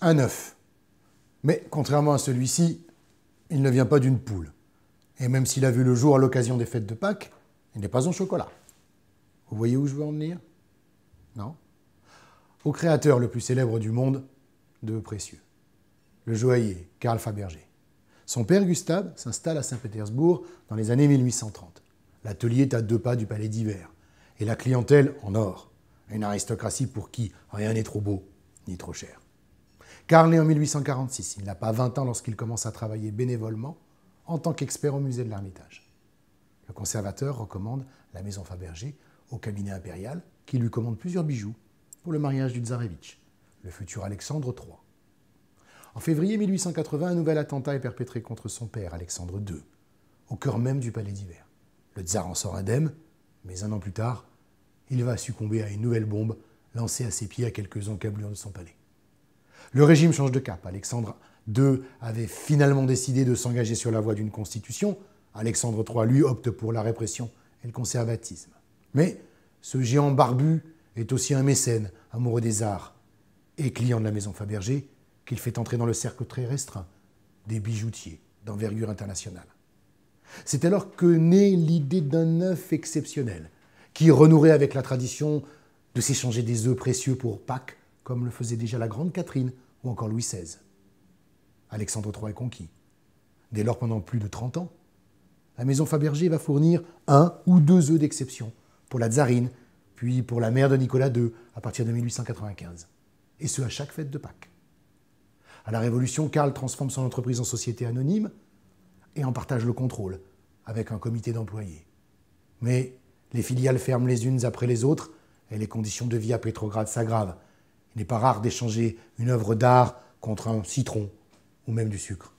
Un œuf. Mais contrairement à celui-ci, il ne vient pas d'une poule. Et même s'il a vu le jour à l'occasion des fêtes de Pâques, il n'est pas en chocolat. Vous voyez où je veux en venir? Non? Au créateur le plus célèbre du monde d'œufs précieux, le joaillier Carl Fabergé. Son père Gustave s'installe à Saint-Pétersbourg dans les années 1830. L'atelier est à 2 pas du palais d'hiver. Et la clientèle en or. Une aristocratie pour qui rien n'est trop beau ni trop cher. Carl naît en 1846. Il n'a pas 20 ans lorsqu'il commence à travailler bénévolement en tant qu'expert au musée de l'Ermitage. Le conservateur recommande la maison Fabergé au cabinet impérial qui lui commande plusieurs bijoux pour le mariage du tsarevitch, le futur Alexandre III. En février 1880, un nouvel attentat est perpétré contre son père, Alexandre II, au cœur même du palais d'hiver. Le tsar en sort indemne, mais 1 an plus tard, il va succomber à une nouvelle bombe lancée à ses pieds à quelques encablures de son palais. Le régime change de cap. Alexandre II avait finalement décidé de s'engager sur la voie d'une constitution. Alexandre III, lui, opte pour la répression et le conservatisme. Mais ce géant barbu est aussi un mécène, amoureux des arts et client de la maison Fabergé, qu'il fait entrer dans le cercle très restreint des bijoutiers d'envergure internationale. C'est alors que naît l'idée d'un œuf exceptionnel, qui renouerait avec la tradition de s'échanger des œufs précieux pour Pâques, comme le faisait déjà la Grande Catherine ou encore Louis XVI. Alexandre III est conquis. Dès lors, pendant plus de 30 ans, la maison Fabergé va fournir 1 ou 2 œufs d'exception pour la tsarine, puis pour la mère de Nicolas II à partir de 1895. Et ce, à chaque fête de Pâques. À la Révolution, Carl transforme son entreprise en société anonyme et en partage le contrôle avec un comité d'employés. Mais les filiales ferment les unes après les autres et les conditions de vie à Pétrograd s'aggravent. Il n'est pas rare d'échanger une œuvre d'art contre un citron ou même du sucre.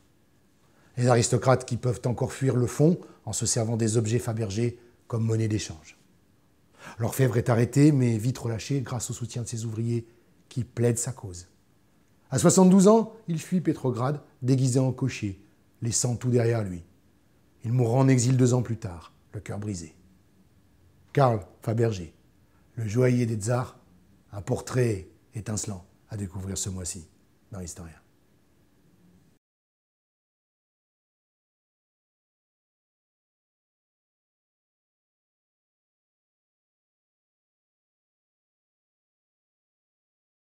Les aristocrates qui peuvent encore fuir le fond en se servant des objets Fabergé comme monnaie d'échange. L'orfèvre est arrêté, mais vite relâché grâce au soutien de ses ouvriers qui plaident sa cause. À 72 ans, il fuit Pétrograd, déguisé en cocher, laissant tout derrière lui. Il mourra en exil 2 ans plus tard, le cœur brisé. Carl Fabergé, le joaillier des tsars, un portrait étincelant à découvrir ce mois-ci dans Historien.